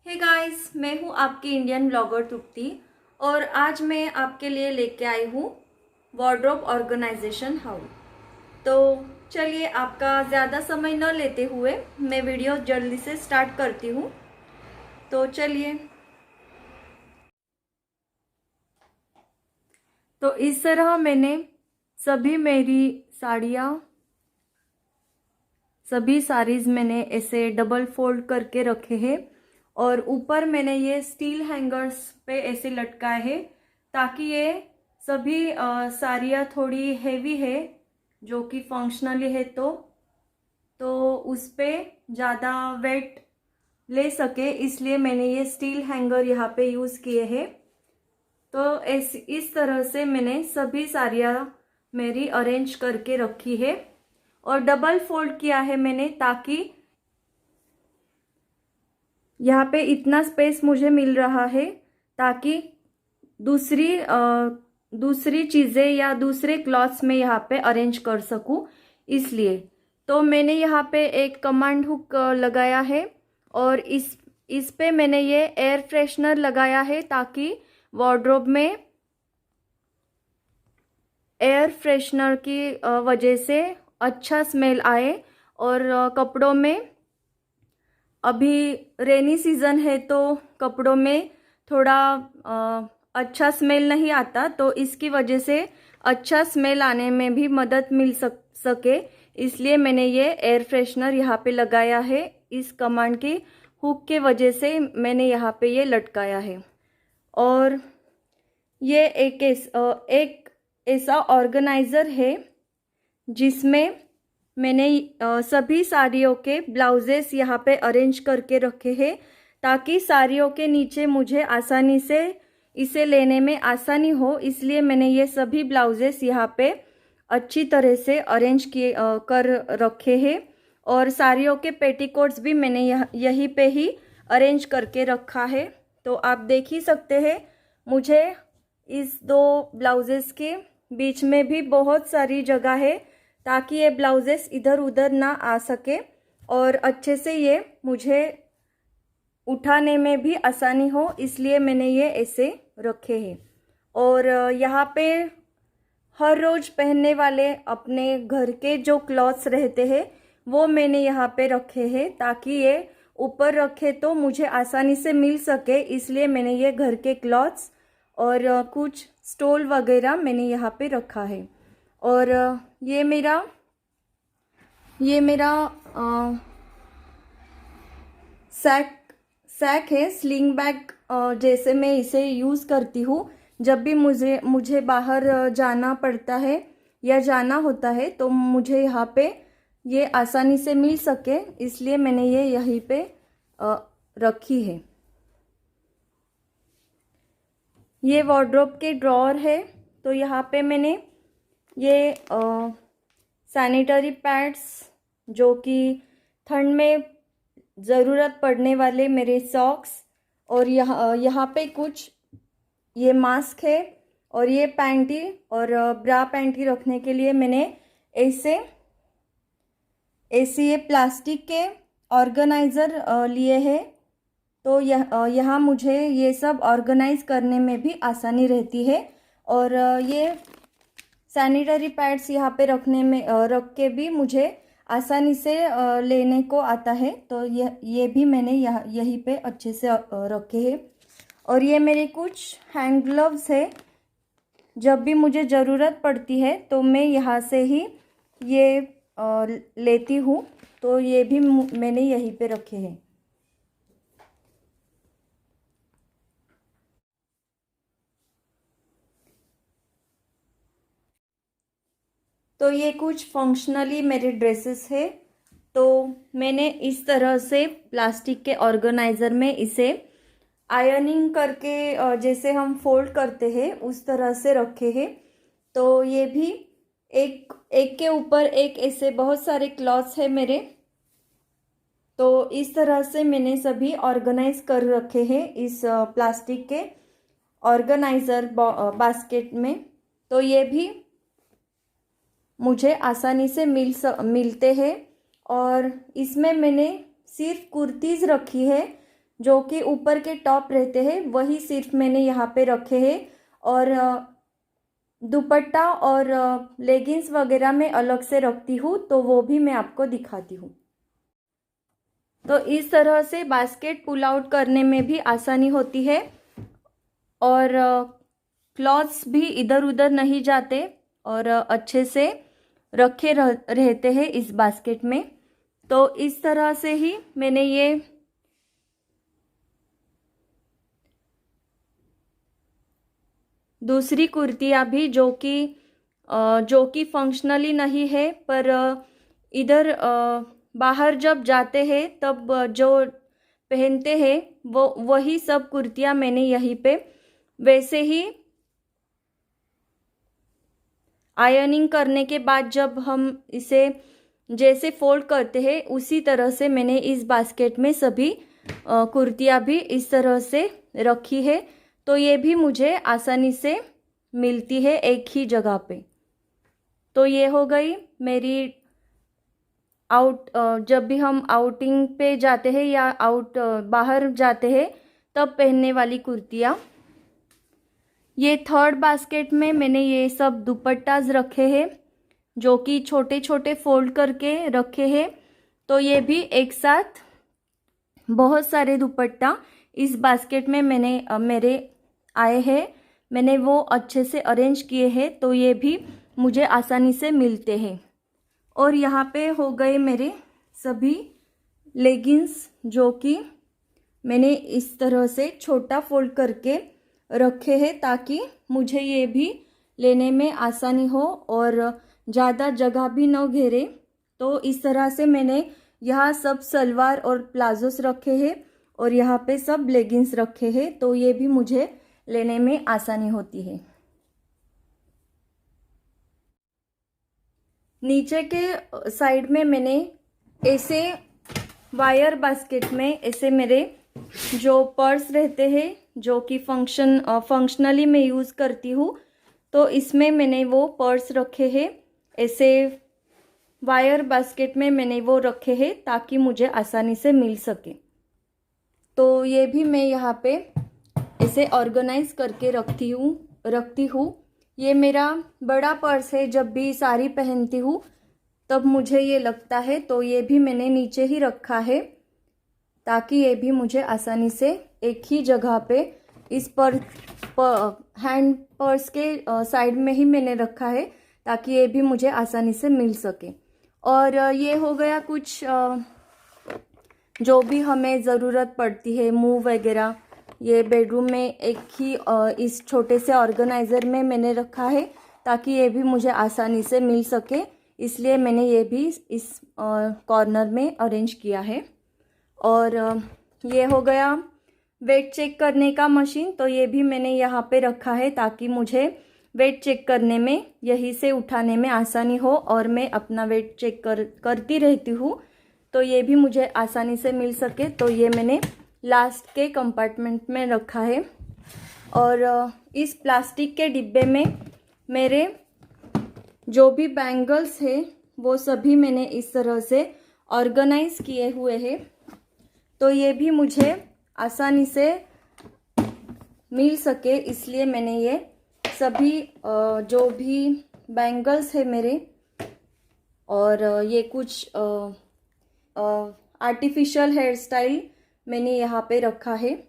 Hey guys, मैं हूँ आपकी इंडियन ब्लॉगर तृप्ति और आज मैं आपके लिए लेके आई हूँ वार्डरोब ऑर्गेनाइजेशन हाउल। तो चलिए, आपका ज़्यादा समय न लेते हुए मैं वीडियो जल्दी से स्टार्ट करती हूँ। तो चलिए। तो इस तरह मैंने सभी साड़ीज़ मैंने ऐसे डबल फोल्ड करके रखे हैं और ऊपर मैंने ये स्टील हैंगर्स पे ऐसे लटकाए हैं ताकि ये सभी साड़ियाँ थोड़ी हैवी है जो कि फंक्शनली है तो उस पे ज़्यादा वेट ले सके, इसलिए मैंने ये स्टील हैंगर यहाँ पे यूज़ किए हैं। तो इस तरह से मैंने सभी साड़ियाँ मेरी अरेंज करके रखी है और डबल फोल्ड किया है मैंने ताकि यहाँ पे इतना स्पेस मुझे मिल रहा है ताकि दूसरी चीज़ें या दूसरे क्लॉथ्स में यहाँ पे अरेंज कर सकूँ। इसलिए तो मैंने यहाँ पे एक कमांड हुक लगाया है और इस पे मैंने ये एयर फ्रेशनर लगाया है ताकि वार्डरोब में एयर फ्रेशनर की वजह से अच्छा स्मेल आए और कपड़ों में, अभी रेनी सीज़न है तो कपड़ों में थोड़ा अच्छा स्मेल नहीं आता, तो इसकी वजह से अच्छा स्मेल आने में भी मदद मिल सके, इसलिए मैंने ये एयर फ्रेशनर यहाँ पे लगाया है। इस कमांड की हुक के वजह से मैंने यहाँ पे ये लटकाया है। और ये एक ऐसा ऑर्गेनाइज़र है जिसमें मैंने सभी साड़ियों के ब्लाउजेस यहाँ पे अरेंज करके रखे हैं ताकि साड़ियों के नीचे मुझे आसानी से इसे लेने में आसानी हो, इसलिए मैंने ये सभी ब्लाउजेस यहाँ पे अच्छी तरह से अरेंज कर रखे हैं। और साड़ियों के पेटीकोट्स भी मैंने यहीं पे ही अरेंज करके रखा है। तो आप देख ही सकते हैं, मुझे इस दो ब्लाउजेस के बीच में भी बहुत सारी जगह है ताकि ये ब्लाउजेस इधर उधर ना आ सके और अच्छे से ये मुझे उठाने में भी आसानी हो, इसलिए मैंने ये ऐसे रखे हैं। और यहाँ पे हर रोज़ पहनने वाले अपने घर के जो क्लॉथ्स रहते हैं वो मैंने यहाँ पे रखे हैं ताकि ये ऊपर रखे तो मुझे आसानी से मिल सके, इसलिए मैंने ये घर के क्लॉथ्स और कुछ स्टोल वगैरह मैंने यहाँ पे रखा है। और ये मेरा सैक है, स्लिंग बैग जैसे मैं इसे यूज़ करती हूँ जब भी मुझे बाहर जाना पड़ता है या जाना होता है, तो मुझे यहाँ पे ये आसानी से मिल सके, इसलिए मैंने ये यहीं पे रखी है। ये वार्डरोब के ड्रॉअर है, तो यहाँ पे मैंने ये सैनिटरी पैड्स, जो कि ठंड में ज़रूरत पड़ने वाले मेरे सॉक्स, और यहाँ पे कुछ ये मास्क है और ये पैंटी और ब्रा पैंटी रखने के लिए मैंने ऐसे ये प्लास्टिक के ऑर्गेनाइज़र लिए हैं। तो यहाँ मुझे ये सब ऑर्गेनाइज करने में भी आसानी रहती है। और ये सैनिटरी पैड्स यहाँ पे रख के भी मुझे आसानी से लेने को आता है, तो ये भी मैंने यहीं पे अच्छे से रखे हैं। और ये मेरे कुछ हैंड ग्लव्स है, जब भी मुझे ज़रूरत पड़ती है तो मैं यहाँ से ही ये लेती हूँ, तो ये भी मैंने यहीं पे रखे हैं। तो ये कुछ फंक्शनली मेरे ड्रेसेस है, तो मैंने इस तरह से प्लास्टिक के ऑर्गेनाइज़र में इसे आयरनिंग करके जैसे हम फोल्ड करते हैं उस तरह से रखे हैं। तो ये भी एक के ऊपर एक ऐसे बहुत सारे क्लॉथ्स है मेरे, तो इस तरह से मैंने सभी ऑर्गेनाइज कर रखे हैं इस प्लास्टिक के ऑर्गेनाइज़र बास्केट में। तो ये भी मुझे आसानी से मिलते हैं। और इसमें मैंने सिर्फ कुर्तीज़ रखी है जो कि ऊपर के टॉप रहते हैं वही सिर्फ मैंने यहाँ पे रखे हैं, और दुपट्टा और लेगिंग्स वगैरह मैं अलग से रखती हूँ, तो वो भी मैं आपको दिखाती हूँ। तो इस तरह से बास्केट पुल आउट करने में भी आसानी होती है, और क्लॉथ्स भी इधर उधर नहीं जाते, और अच्छे से रखे रहते हैं इस बास्केट में। तो इस तरह से ही मैंने ये दूसरी कुर्तियाँ भी, जो कि फंक्शनली नहीं है, पर इधर बाहर जब जाते हैं तब जो पहनते हैं वो वही सब कुर्तियाँ मैंने यहीं पे वैसे ही आयरनिंग करने के बाद जब हम इसे जैसे फोल्ड करते हैं उसी तरह से मैंने इस बास्केट में सभी कुर्तियाँ भी इस तरह से रखी है। तो ये भी मुझे आसानी से मिलती है एक ही जगह पे। तो ये हो गई मेरी जब भी हम आउटिंग पे जाते हैं या बाहर जाते हैं तब पहनने वाली कुर्तियाँ। ये थर्ड बास्केट में मैंने ये सब दुपट्टाज रखे हैं, जो कि छोटे छोटे फोल्ड करके रखे हैं। तो ये भी एक साथ बहुत सारे दुपट्टा इस बास्केट में मेरे आए हैं, मैंने वो अच्छे से अरेंज किए हैं, तो ये भी मुझे आसानी से मिलते हैं। और यहाँ पे हो गए मेरे सभी लेगिंग्स, जो कि मैंने इस तरह से छोटा फोल्ड करके रखे हैं, ताकि मुझे ये भी लेने में आसानी हो और ज़्यादा जगह भी न घेरे। तो इस तरह से मैंने यहाँ सब सलवार और प्लाजोस रखे हैं, और यहाँ पे सब लेगिंग्स रखे हैं, तो ये भी मुझे लेने में आसानी होती है। नीचे के साइड में मैंने ऐसे वायर बास्केट में ऐसे मेरे जो पर्स रहते हैं, जो कि फंक्शनली मैं यूज़ करती हूँ, तो इसमें मैंने वो पर्स रखे हैं। ऐसे वायर बास्केट में मैंने वो रखे हैं ताकि मुझे आसानी से मिल सके। तो ये भी मैं यहाँ पे इसे ऑर्गेनाइज करके रखती हूँ। ये मेरा बड़ा पर्स है, जब भी साड़ी पहनती हूँ तब मुझे ये लगता है, तो ये भी मैंने नीचे ही रखा है, ताकि ये भी मुझे आसानी से एक ही जगह पे इस हैंड पर्स के साइड में ही मैंने रखा है, ताकि ये भी मुझे आसानी से मिल सके। और ये हो गया कुछ जो भी हमें ज़रूरत पड़ती है, मूव वगैरह, ये बेडरूम में एक ही इस छोटे से ऑर्गेनाइज़र में मैंने रखा है, ताकि ये भी मुझे आसानी से मिल सके, इसलिए मैंने ये भी इस कॉर्नर में अरेंज किया है। और ये हो गया वेट चेक करने का मशीन, तो ये भी मैंने यहाँ पे रखा है, ताकि मुझे वेट चेक करने में, यहीं से उठाने में आसानी हो, और मैं अपना वेट चेक करती रहती हूँ, तो ये भी मुझे आसानी से मिल सके। तो ये मैंने लास्ट के कंपार्टमेंट में रखा है। और इस प्लास्टिक के डिब्बे में मेरे जो भी बैंगल्स है वो सभी मैंने इस तरह से ऑर्गेनाइज किए हुए हैं, तो ये भी मुझे आसानी से मिल सके, इसलिए मैंने ये सभी जो भी बैंगल्स है मेरे, और ये कुछ आर्टिफिशियल हेयर स्टाइल मैंने यहाँ पे रखा है।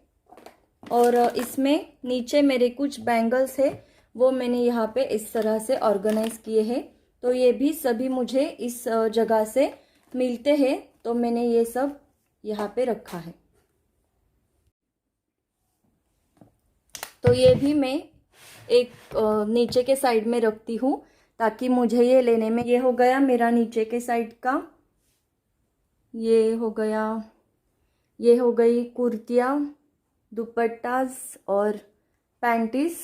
और इसमें नीचे मेरे कुछ बैंगल्स है, वो मैंने यहाँ पे इस तरह से ऑर्गेनाइज किए हैं, तो ये भी सभी मुझे इस जगह से मिलते हैं, तो मैंने ये सब यहाँ पे रखा है। तो ये भी मैं एक नीचे के साइड में रखती हूँ, ताकि मुझे ये लेने में, ये हो गया मेरा नीचे के साइड का, ये हो गई कुर्तियाँ, दुपट्टास और पैंटीज,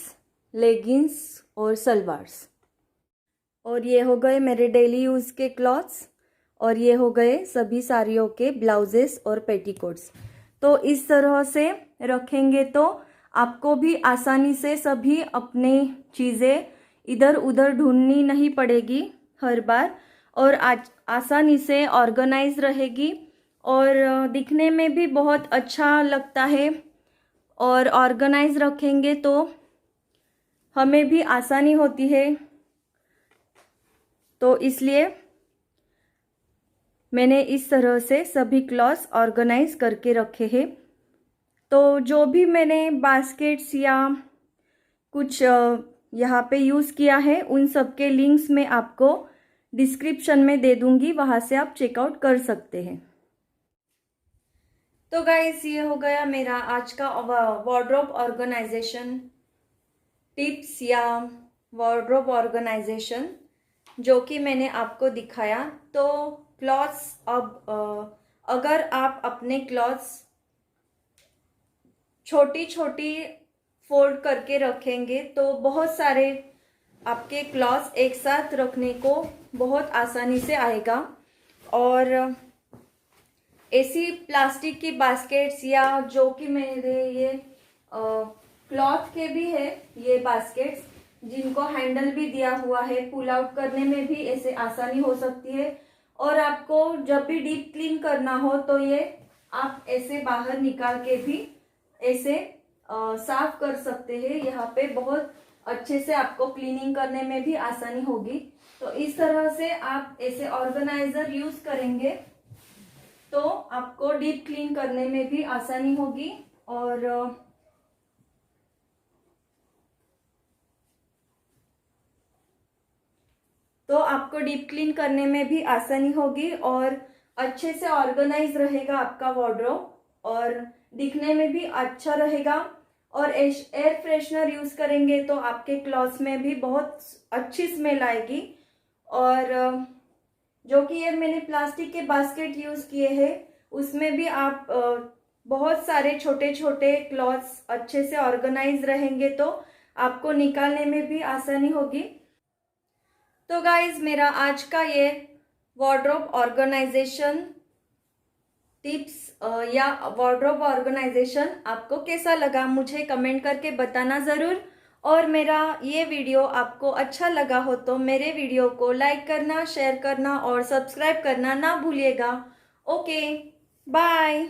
लेगिंग्स और सलवार्स। और ये हो गए मेरे डेली यूज़ के क्लॉथ्स, और ये हो गए सभी साड़ियों के ब्लाउजेस और पेटीकोट्स। तो इस तरह से रखेंगे तो आपको भी आसानी से सभी अपने चीज़ें इधर उधर ढूंढनी नहीं पड़ेगी हर बार, और आज आसानी से ऑर्गेनाइज रहेगी, और दिखने में भी बहुत अच्छा लगता है। और ऑर्गेनाइज रखेंगे तो हमें भी आसानी होती है, तो इसलिए मैंने इस तरह से सभी क्लॉथ्स ऑर्गेनाइज करके रखे हैं। तो जो भी मैंने बास्केट्स या कुछ यहाँ पे यूज़ किया है उन सब के लिंक्स मैं आपको डिस्क्रिप्शन में दे दूँगी, वहाँ से आप चेकआउट कर सकते हैं। तो गाइस, ये हो गया मेरा आज का वार्डरोब ऑर्गेनाइजेशन टिप्स या वार्डरोब ऑर्गेनाइजेशन जो कि मैंने आपको दिखाया। तो क्लॉथ्स, अब अगर आप अपने क्लॉथ्स छोटी छोटी फोल्ड करके रखेंगे तो बहुत सारे आपके क्लॉथ्स एक साथ रखने को बहुत आसानी से आएगा। और ऐसी प्लास्टिक की बास्केट्स या जो कि मेरे ये क्लॉथ के भी है ये बास्केट्स, जिनको हैंडल भी दिया हुआ है, पुल आउट करने में भी ऐसे आसानी हो सकती है। और आपको जब भी डीप क्लीन करना हो तो ये आप ऐसे बाहर निकाल के भी ऐसे साफ कर सकते हैं। यहाँ पे बहुत अच्छे से आपको क्लीनिंग करने में भी आसानी होगी। तो इस तरह से आप ऐसे ऑर्गेनाइजर यूज करेंगे तो आपको डीप क्लीन करने में भी आसानी होगी और और अच्छे से ऑर्गेनाइज रहेगा आपका वार्डरोब और दिखने में भी अच्छा रहेगा। और एयर फ्रेशनर यूज करेंगे तो आपके क्लॉथ्स में भी बहुत अच्छी स्मेल आएगी। और जो कि ये मैंने प्लास्टिक के बास्केट यूज किए हैं उसमें भी आप बहुत सारे छोटे छोटे क्लॉथ्स अच्छे से ऑर्गेनाइज रहेंगे तो आपको निकालने में भी आसानी होगी। तो गाइज, मेरा आज का ये वार्डरोब ऑर्गेनाइजेशन टिप्स या वार्डरोब ऑर्गेनाइजेशन आपको कैसा लगा मुझे कमेंट करके बताना ज़रूर। और मेरा ये वीडियो आपको अच्छा लगा हो तो मेरे वीडियो को लाइक करना, शेयर करना और सब्सक्राइब करना ना भूलिएगा। Okay, bye.